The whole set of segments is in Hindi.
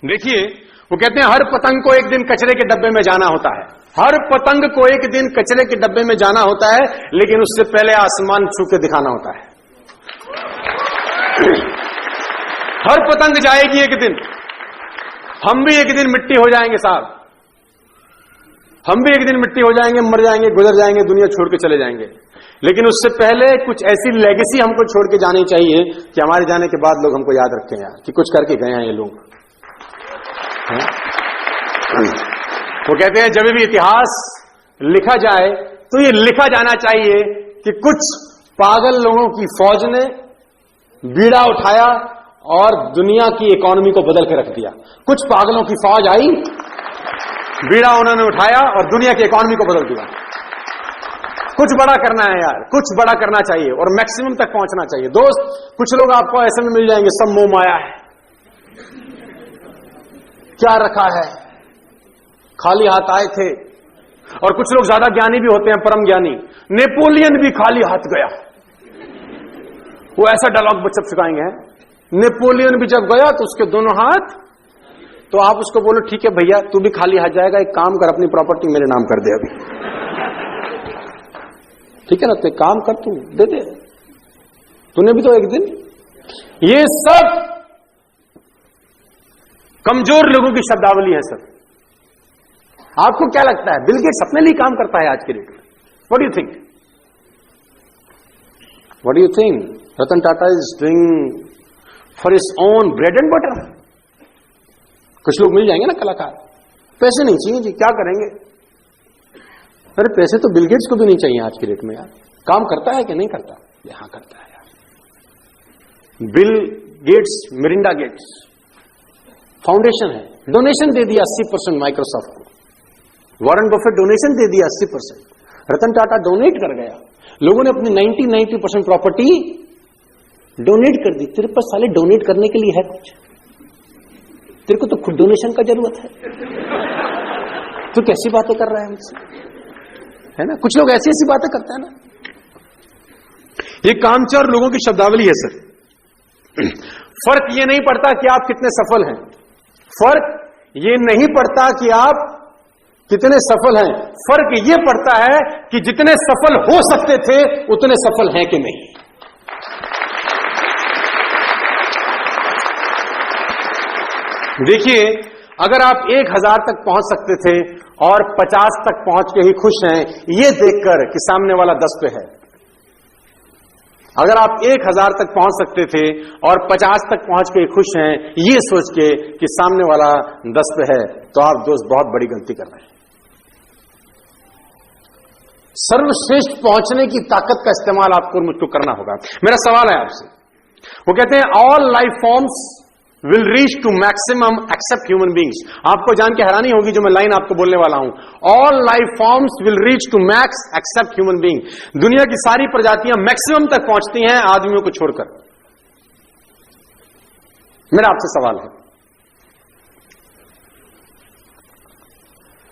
देखिए, वो कहते हैं हर पतंग को एक दिन कचरे के डब्बे में जाना होता है। हर पतंग को एक दिन कचरे के डब्बे में जाना होता है, लेकिन उससे पहले आसमान छू के दिखाना होता है। हर पतंग जाएगी एक दिन। हम भी एक दिन मिट्टी हो जाएंगे साहब, हम भी एक दिन मिट्टी हो जाएंगे, मर जाएंगे, गुजर जाएंगे, दुनिया छोड़ के चले जाएंगे। लेकिन उससे पहले कुछ ऐसी लेगेसी हमको छोड़ के जानी चाहिए कि हमारे जाने के बाद लोग हमको याद रखें यार कि कुछ करके गए हैं ये लोग। वो कहते हैं जब भी इतिहास लिखा जाए तो ये लिखा जाना चाहिए कि कुछ पागल लोगों की फौज ने बीड़ा उठाया और दुनिया की इकोनॉमी को बदल के रख दिया। कुछ पागलों की फौज आई, बीड़ा उन्होंने उठाया और दुनिया की इकोनॉमी को बदल दिया। कुछ बड़ा करना है यार, कुछ बड़ा करना चाहिए और मैक्सिमम तक पहुंचना चाहिए। दोस्त, कुछ लोग आपको ऐसे में मिल जाएंगे, सब मोह माया है, क्या रखा है, खाली हाथ आए थे। और कुछ लोग ज्यादा ज्ञानी भी होते हैं, परम ज्ञानी। नेपोलियन भी खाली हाथ गया, वो ऐसा डायलॉग बच्चा सिखाएंगे। नेपोलियन भी जब गया तो उसके दोनों हाथ, तो आप उसको बोलो ठीक है भैया तू भी खाली हाथ जाएगा, एक काम कर अपनी प्रॉपर्टी मेरे नाम कर दे अभी, ठीक है ना, तो एक काम कर तू दे दे, तूने भी तो एक दिन। ये सब कमजोर लोगों की शब्दावली है सर। आपको क्या लगता है बिल गेट्स अपने लिए काम करता है आज के डेट में? What do you think? What do you think? Ratan Tata is doing for his own bread and butter. कुछ लोग मिल जाएंगे ना कलाकार, पैसे नहीं चाहिए जी, क्या करेंगे? अरे पैसे तो बिल गेट्स को भी नहीं चाहिए आज की डेट में यार। काम करता है कि नहीं करता? यहां करता है यार। Bill Gates, Melinda Gates foundation है, डोनेशन दे दिया 80% माइक्रोसॉफ्ट को। वॉरेन बफेट डोनेशन दे दिया 80%। रतन टाटा डोनेट कर गया। लोगों ने अपनी 90% प्रॉपर्टी डोनेट कर दी। तेरे पास साले डोनेट करने के लिए है कुछ? तेरे को तो खुद डोनेशन का जरूरत है। तू कैसी बातें कर रहा है मुझसे, है ना? कुछ लोग ऐसी ऐसी बातें करते हैं ना। ये कामचोर लोगों की शब्दावली है सर। फर्क ये नहीं पड़ता कि आप कितने सफल हैं, फर्क ये नहीं पड़ता कि आप कितने सफल हैं, फर्क ये पड़ता है कि जितने सफल हो सकते थे उतने सफल हैं कि नहीं। देखिए, अगर आप 1000 तक पहुंच सकते थे और 50 तक पहुंच के ही खुश हैं, ये देखकर कि सामने वाला 10 पे है। अगर आप 1000 तक पहुंच सकते थे और 50 तक पहुंच के खुश हैं, ये सोच के कि सामने वाला 10 पे है, तो आप दोस्त बहुत बड़ी गलती कर रहे हैं। सर्वश्रेष्ठ पहुंचने की ताकत का इस्तेमाल आपको और मुझको करना होगा। मेरा सवाल है आपसे, वो कहते हैं all life forms will reach to maximum except human beings. आपको जान के हैरानी होगी जो मैं लाइन आपको बोलने वाला हूं, all life forms will reach to max except human being. दुनिया की सारी प्रजातियां मैक्सिमम तक पहुंचती हैं आदमियों को छोड़कर। मेरा आपसे सवाल है,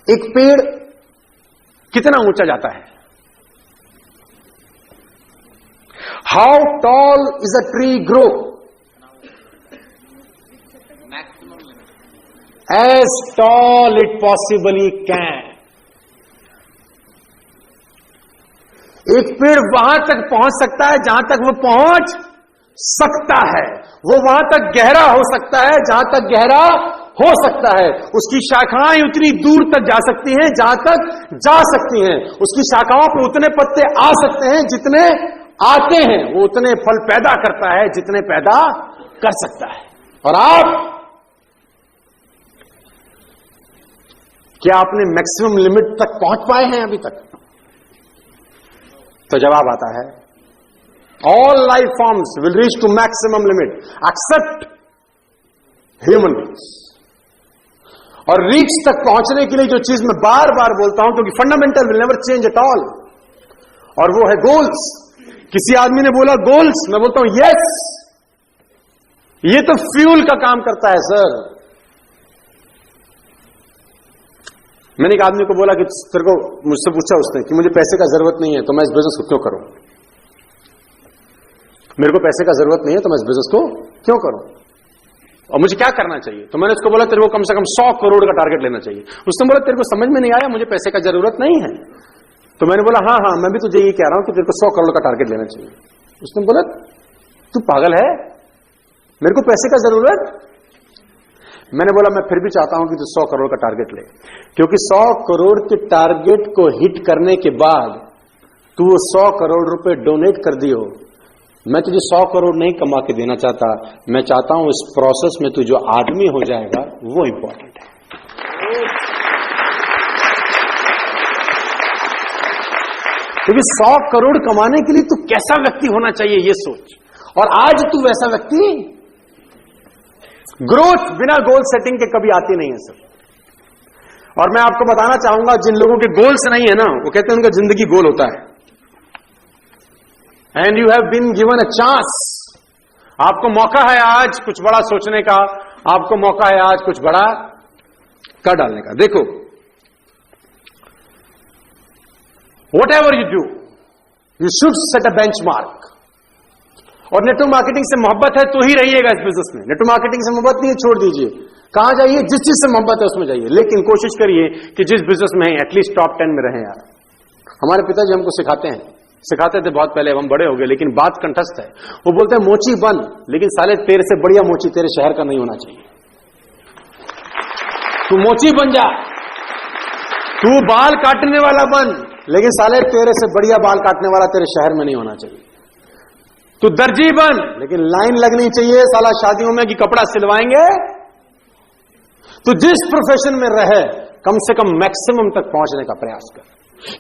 एक पेड़ कितना ऊंचा जाता है? How tall is a tree grow? As tall it possibly can. एक पेड़ वहां तक पहुंच सकता है जहां तक वो पहुंच सकता है। वो वहां तक गहरा हो सकता है जहां तक गहरा हो सकता है। उसकी शाखाएं उतनी दूर तक जा सकती हैं जहां तक जा सकती हैं। उसकी शाखाओं पर उतने पत्ते आ सकते हैं जितने आते हैं। वो उतने फल पैदा करता है जितने पैदा कर सकता है। और आप, क्या आपने मैक्सिमम लिमिट तक पहुंच पाए हैं अभी तक? तो जवाब आता है all life forms will reach to maximum limit except human beings. और रीच तक पहुंचने के लिए जो चीज मैं बार बार बोलता हूं, क्योंकि fundamental will never change at all, और वो है गोल्स। किसी आदमी ने बोला गोल्स, मैं बोलता हूं यस, ये तो फ्यूल का काम करता है सर। मैंने एक आदमी को बोला कि तेरे को, मुझसे पूछा उसने कि मुझे पैसे का जरूरत नहीं है तो मैं इस बिजनेस को क्यों करूं? मेरे को पैसे का जरूरत नहीं है तो मैं इस बिजनेस को क्यों करूं? और मुझे क्या करना चाहिए? तो मैंने उसको बोला तेरे को कम से कम 100 करोड़ का टारगेट लेना चाहिए। उसने बोला तेरे को समझ में नहीं आया, मुझे पैसे का जरूरत नहीं है। तो मैंने बोला हाँ हाँ मैं भी तुझे ये कह रहा हूं कि तेरे को 100 करोड़ का टारगेट लेना चाहिए। उसने बोला तू पागल है, मेरे को पैसे का जरूरत? मैंने बोला मैं फिर भी चाहता हूं कि तू 100 करोड़ का टारगेट ले, क्योंकि 100 करोड़ के टारगेट को हिट करने के बाद तू वो 100 करोड़ रुपए डोनेट कर दियो। मैं तुझे 100 करोड़ नहीं कमा के देना चाहता, मैं चाहता हूं इस प्रोसेस में तू जो आदमी हो जाएगा वो इंपॉर्टेंट है। क्योंकि 100 करोड़ कमाने के लिए तू कैसा व्यक्ति होना चाहिए ये सोच, और आज तू वैसा व्यक्ति। ग्रोथ बिना गोल सेटिंग के कभी आती नहीं है सर। और मैं आपको बताना चाहूंगा जिन लोगों के गोल्स नहीं है ना, वो कहते हैं उनका जिंदगी गोल होता है। And you have been given a chance, आपको मौका है आज कुछ बड़ा सोचने का, आपको मौका है आज कुछ बड़ा कर डालने का। देखो what ever you do you should set a benchmark. और नेटवर्क मार्केटिंग से मोहब्बत है तो ही रहिएगा इस बिजनेस में। नेटवर्क मार्केटिंग से मोहब्बत नहीं है, छोड़ दीजिए। कहां जाइए? जिस चीज से मोहब्बत है उसमें जाइए, लेकिन कोशिश करिए कि जिस बिजनेस में है एटलीस्ट टॉप 10 में रहें यार। हमारे पिताजी हमको सिखाते थे बहुत पहले, हम बड़े हो गए, लेकिन बात कंठस्थ है। वो बोलते हैं मोची बन, लेकिन साले तेरे से बढ़िया मोची तेरे शहर का नहीं होना चाहिए। तू मोची बन जा, तू बाल काटने वाला बन, लेकिन साले तेरे से बढ़िया बाल काटने वाला तेरे शहर में नहीं होना चाहिए। तू दर्जी बन, लेकिन लाइन लगनी चाहिए साला शादियों में कि कपड़ा सिलवाएंगे। तू जिस प्रोफेशन में रहे कम से कम मैक्सिमम तक पहुंचने का प्रयास कर,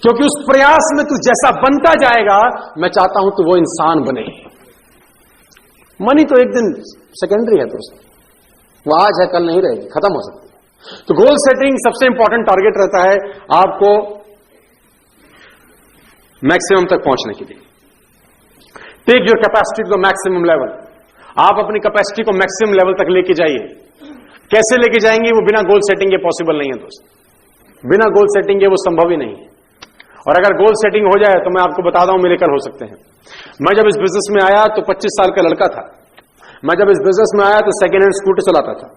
क्योंकि उस प्रयास में तू जैसा बनता जाएगा, मैं चाहता हूं तू वो इंसान बने। मनी तो एक दिन सेकेंडरी है दोस्तों, वो आज है कल नहीं रहेगी, खत्म हो सकती है। तो गोल सेटिंग सबसे इंपॉर्टेंट टारगेट रहता है आपको मैक्सिमम तक पहुंचने के लिए। Take your capacity to the maximum level. आप अपनी कैपेसिटी को मैक्सिमम लेवल तक लेके जाइए। कैसे लेके जाएंगे? वो बिना गोल सेटिंग के पॉसिबल नहीं है दोस्त। बिना गोल सेटिंग के वो संभव ही नहीं है। और अगर गोल सेटिंग हो जाए तो मैं आपको बता दूं मिरेकल हो सकते हैं। मैं जब इस बिजनेस में आया तो 25 साल का लड़का था। मैं जब इस बिजनेस में आया तो सेकेंड हैंड स्कूटर चलाता था।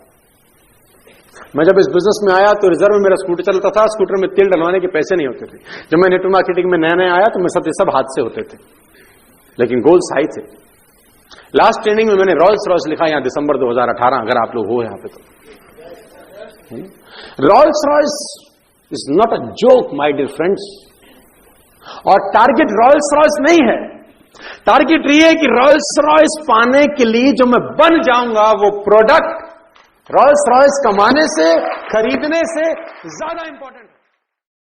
मैं जब इस बिजनेस में आया तो रिजर्व में मेरा स्कूटर चलता था, स्कूटर में तेल डलवाने के पैसे नहीं होते थे। जब मैं नेटवर्क मार्केटिंग में नया नया आया तो मेरे साथ ये सब हाथ से होते थे, लेकिन गोल्स हाई थे। लास्ट ट्रेनिंग में मैंने रॉयल्स रॉयस लिखा यहां दिसंबर 2018, अगर आप लोग हो यहां पे तो। Rolls Royce is not a joke my dear friends. और टारगेट रॉयल्स रॉयस नहीं है, टारगेट ये है कि रॉयल्स रॉयस पाने के लिए जो मैं बन जाऊंगा वो प्रोडक्ट रॉयल्स रॉयस कमाने से, खरीदने से ज्यादा इंपॉर्टेंट है।